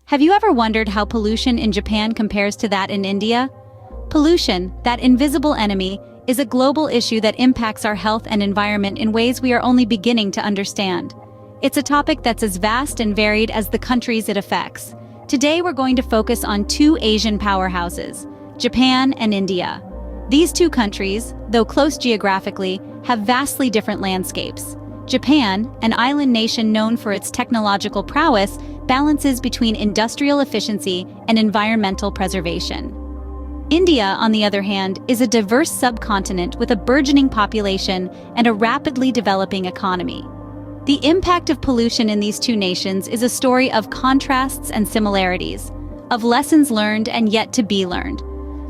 Have you ever wondered how pollution in Japan compares to that in India? Pollution, that invisible enemy, is a global issue that impacts our health and environment in ways we are only beginning to understand. It's a topic that's as vast and varied as the countries it affects. Today we're going to focus on two Asian powerhouses, Japan and India. These two countries, though close geographically, have vastly different landscapes. Japan, an island nation known for its technological prowess, balances between industrial efficiency and environmental preservation. India, on the other hand, is a diverse subcontinent with a burgeoning population and a rapidly developing economy. The impact of pollution in these two nations is a story of contrasts and similarities, of lessons learned and yet to be learned.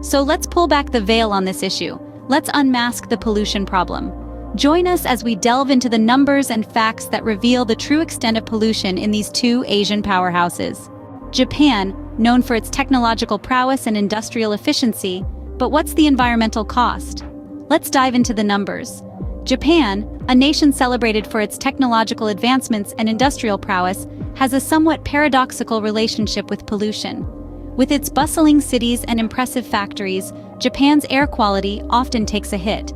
So let's pull back the veil on this issue. Let's unmask the pollution problem. Join us as we delve into the numbers and facts that reveal the true extent of pollution in these two Asian powerhouses. Japan, known for its technological prowess and industrial efficiency, but what's the environmental cost? Let's dive into the numbers. Japan, a nation celebrated for its technological advancements and industrial prowess, has a somewhat paradoxical relationship with pollution. With its bustling cities and impressive factories, Japan's air quality often takes a hit.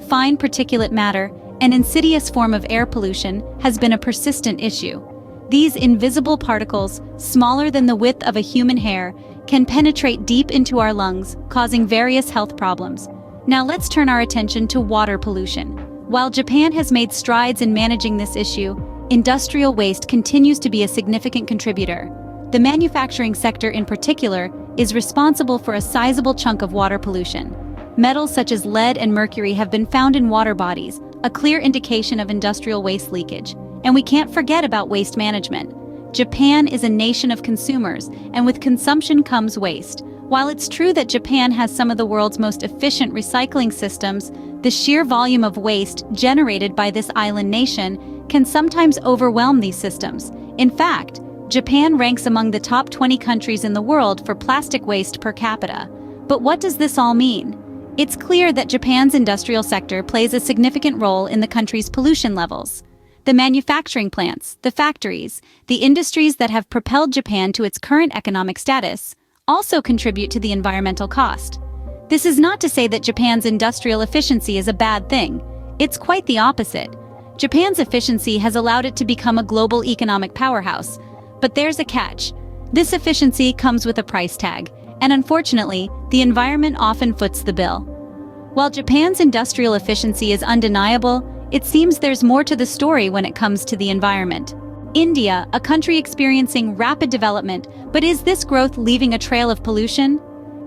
Fine particulate matter, an insidious form of air pollution, has been a persistent issue. These invisible particles, smaller than the width of a human hair, can penetrate deep into our lungs, causing various health problems. Now let's turn our attention to water pollution. While Japan has made strides in managing this issue, industrial waste continues to be a significant contributor. The manufacturing sector in particular is responsible for a sizable chunk of water pollution. Metals such as lead and mercury have been found in water bodies, a clear indication of industrial waste leakage. And we can't forget about waste management. Japan is a nation of consumers, and with consumption comes waste. While it's true that Japan has some of the world's most efficient recycling systems, the sheer volume of waste generated by this island nation can sometimes overwhelm these systems. In fact, Japan ranks among the top 20 countries in the world for plastic waste per capita. But what does this all mean? It's clear that Japan's industrial sector plays a significant role in the country's pollution levels. The manufacturing plants, the factories, the industries that have propelled Japan to its current economic status, also contribute to the environmental cost. This is not to say that Japan's industrial efficiency is a bad thing. It's quite the opposite. Japan's efficiency has allowed it to become a global economic powerhouse. But there's a catch. This efficiency comes with a price tag, and unfortunately, the environment often foots the bill. While Japan's industrial efficiency is undeniable, it seems there's more to the story when it comes to the environment. India, a country experiencing rapid development, but is this growth leaving a trail of pollution?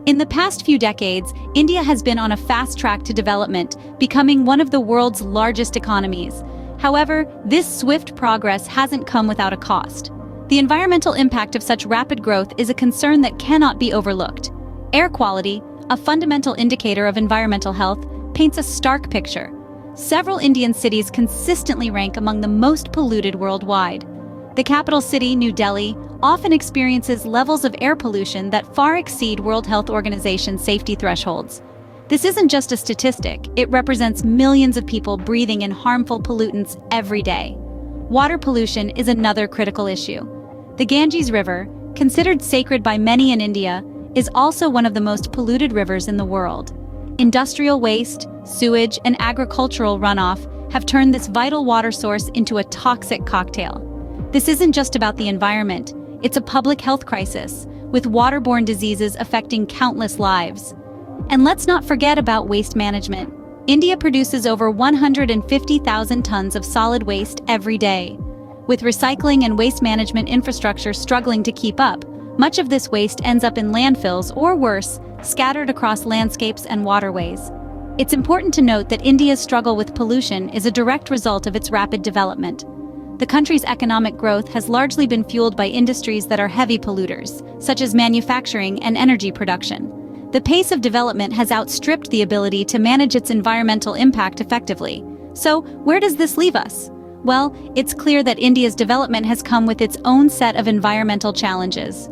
In the past few decades, India has been on a fast track to development, becoming one of the world's largest economies. However, this swift progress hasn't come without a cost. The environmental impact of such rapid growth is a concern that cannot be overlooked. Air quality, a fundamental indicator of environmental health, paints a stark picture. Several Indian cities consistently rank among the most polluted worldwide. The capital city, New Delhi, often experiences levels of air pollution that far exceed World Health Organization safety thresholds. This isn't just a statistic, it represents millions of people breathing in harmful pollutants every day. Water pollution is another critical issue. The Ganges River, considered sacred by many in India, is also one of the most polluted rivers in the world. Industrial waste, sewage, and agricultural runoff have turned this vital water source into a toxic cocktail. This isn't just about the environment, it's a public health crisis, with waterborne diseases affecting countless lives. And let's not forget about waste management. India produces over 150,000 tons of solid waste every day. With recycling and waste management infrastructure struggling to keep up, much of this waste ends up in landfills or worse, scattered across landscapes and waterways. It's important to note that India's struggle with pollution is a direct result of its rapid development. The country's economic growth has largely been fueled by industries that are heavy polluters, such as manufacturing and energy production. The pace of development has outstripped the ability to manage its environmental impact effectively. So, where does this leave us? Well, it's clear that India's development has come with its own set of environmental challenges.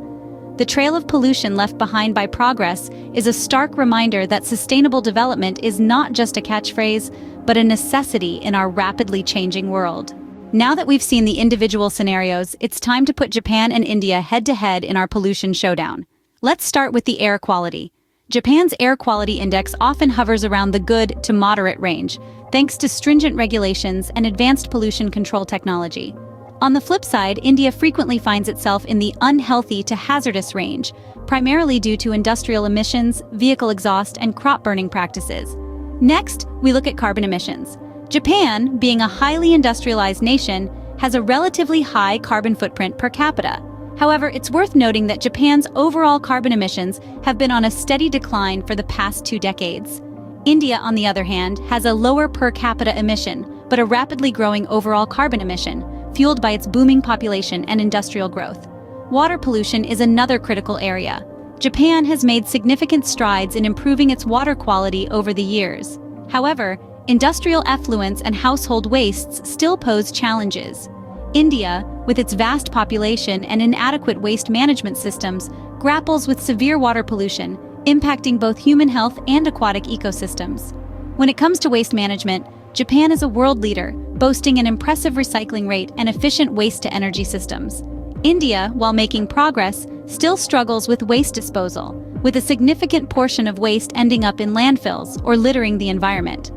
The trail of pollution left behind by progress is a stark reminder that sustainable development is not just a catchphrase, but a necessity in our rapidly changing world. Now that we've seen the individual scenarios, it's time to put Japan and India head-to-head in our pollution showdown. Let's start with the air quality. Japan's air quality index often hovers around the good to moderate range, thanks to stringent regulations and advanced pollution control technology. On the flip side, India frequently finds itself in the unhealthy to hazardous range, primarily due to industrial emissions, vehicle exhaust, and crop burning practices. Next, we look at carbon emissions. Japan, being a highly industrialized nation, has a relatively high carbon footprint per capita. However, it's worth noting that Japan's overall carbon emissions have been on a steady decline for the past 2 decades. India, on the other hand, has a lower per capita emission, but a rapidly growing overall carbon emission, fueled by its booming population and industrial growth. Water pollution is another critical area. Japan has made significant strides in improving its water quality over the years. However, industrial effluents and household wastes still pose challenges. India, with its vast population and inadequate waste management systems, grapples with severe water pollution, impacting both human health and aquatic ecosystems. When it comes to waste management, Japan is a world leader, boasting an impressive recycling rate and efficient waste-to-energy systems. India, while making progress, still struggles with waste disposal, with a significant portion of waste ending up in landfills or littering the environment.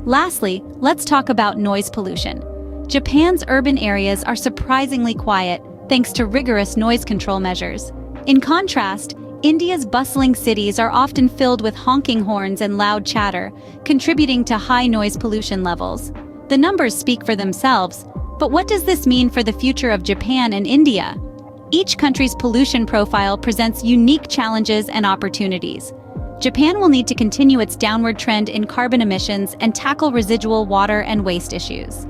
Lastly, let's talk about noise pollution. Japan's urban areas are surprisingly quiet, thanks to rigorous noise control measures. In contrast, India's bustling cities are often filled with honking horns and loud chatter, contributing to high noise pollution levels. The numbers speak for themselves, but what does this mean for the future of Japan and India? Each country's pollution profile presents unique challenges and opportunities. Japan will need to continue its downward trend in carbon emissions and tackle residual water and waste issues.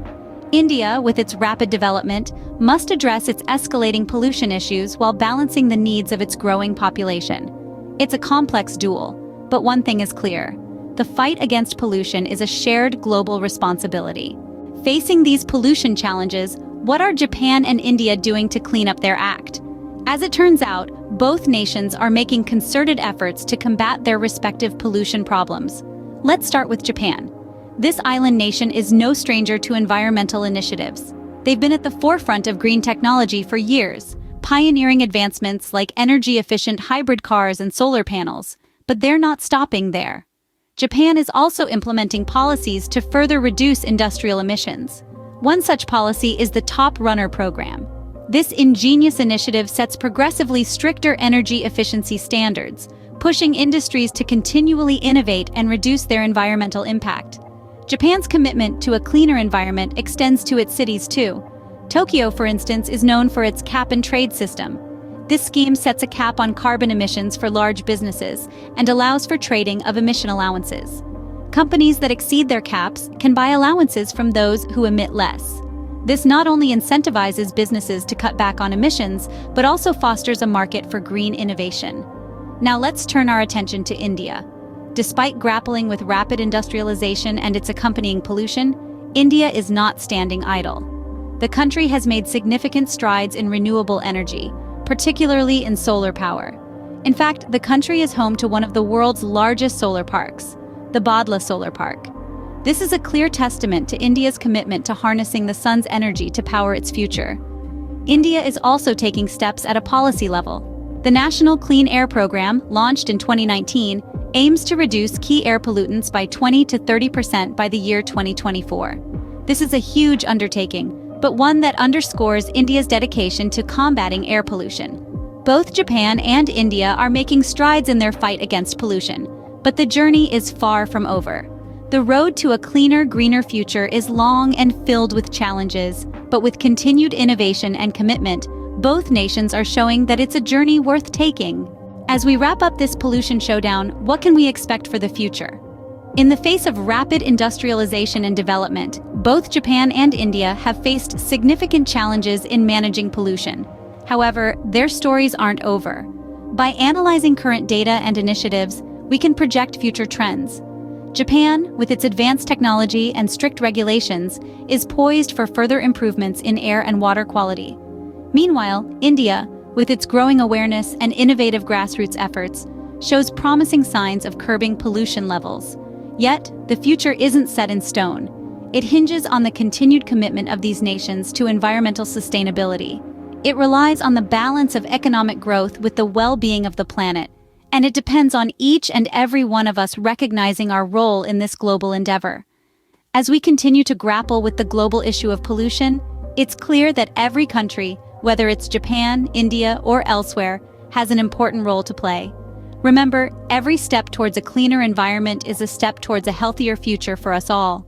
India, with its rapid development, must address its escalating pollution issues while balancing the needs of its growing population. It's a complex duel, but one thing is clear: the fight against pollution is a shared global responsibility. Facing these pollution challenges, what are Japan and India doing to clean up their act? As it turns out, both nations are making concerted efforts to combat their respective pollution problems. Let's start with Japan. This island nation is no stranger to environmental initiatives. They've been at the forefront of green technology for years, pioneering advancements like energy-efficient hybrid cars and solar panels. But they're not stopping there. Japan is also implementing policies to further reduce industrial emissions. One such policy is the Top Runner program. This ingenious initiative sets progressively stricter energy efficiency standards, pushing industries to continually innovate and reduce their environmental impact. Japan's commitment to a cleaner environment extends to its cities too. Tokyo, for instance, is known for its cap-and-trade system. This scheme sets a cap on carbon emissions for large businesses and allows for trading of emission allowances. Companies that exceed their caps can buy allowances from those who emit less. This not only incentivizes businesses to cut back on emissions, but also fosters a market for green innovation. Now let's turn our attention to India. Despite grappling with rapid industrialization and its accompanying pollution, India is not standing idle. The country has made significant strides in renewable energy, particularly in solar power. In fact, the country is home to one of the world's largest solar parks, the Bhadla Solar Park. This is a clear testament to India's commitment to harnessing the sun's energy to power its future. India is also taking steps at a policy level. The National Clean Air Program, launched in 2019, aims to reduce key air pollutants by 20 to 30% by the year 2024. This is a huge undertaking, but one that underscores India's dedication to combating air pollution. Both Japan and India are making strides in their fight against pollution, but the journey is far from over. The road to a cleaner, greener future is long and filled with challenges, but with continued innovation and commitment, both nations are showing that it's a journey worth taking. As we wrap up this pollution showdown, what can we expect for the future? In the face of rapid industrialization and development, both Japan and India have faced significant challenges in managing pollution. However, their stories aren't over. By analyzing current data and initiatives, we can project future trends. Japan, with its advanced technology and strict regulations, is poised for further improvements in air and water quality. Meanwhile, India, with its growing awareness and innovative grassroots efforts, shows promising signs of curbing pollution levels. Yet, the future isn't set in stone. It hinges on the continued commitment of these nations to environmental sustainability. It relies on the balance of economic growth with the well-being of the planet, and it depends on each and every one of us recognizing our role in this global endeavor. As we continue to grapple with the global issue of pollution, it's clear that every country, whether it's Japan, India, or elsewhere, has an important role to play. Remember, every step towards a cleaner environment is a step towards a healthier future for us all.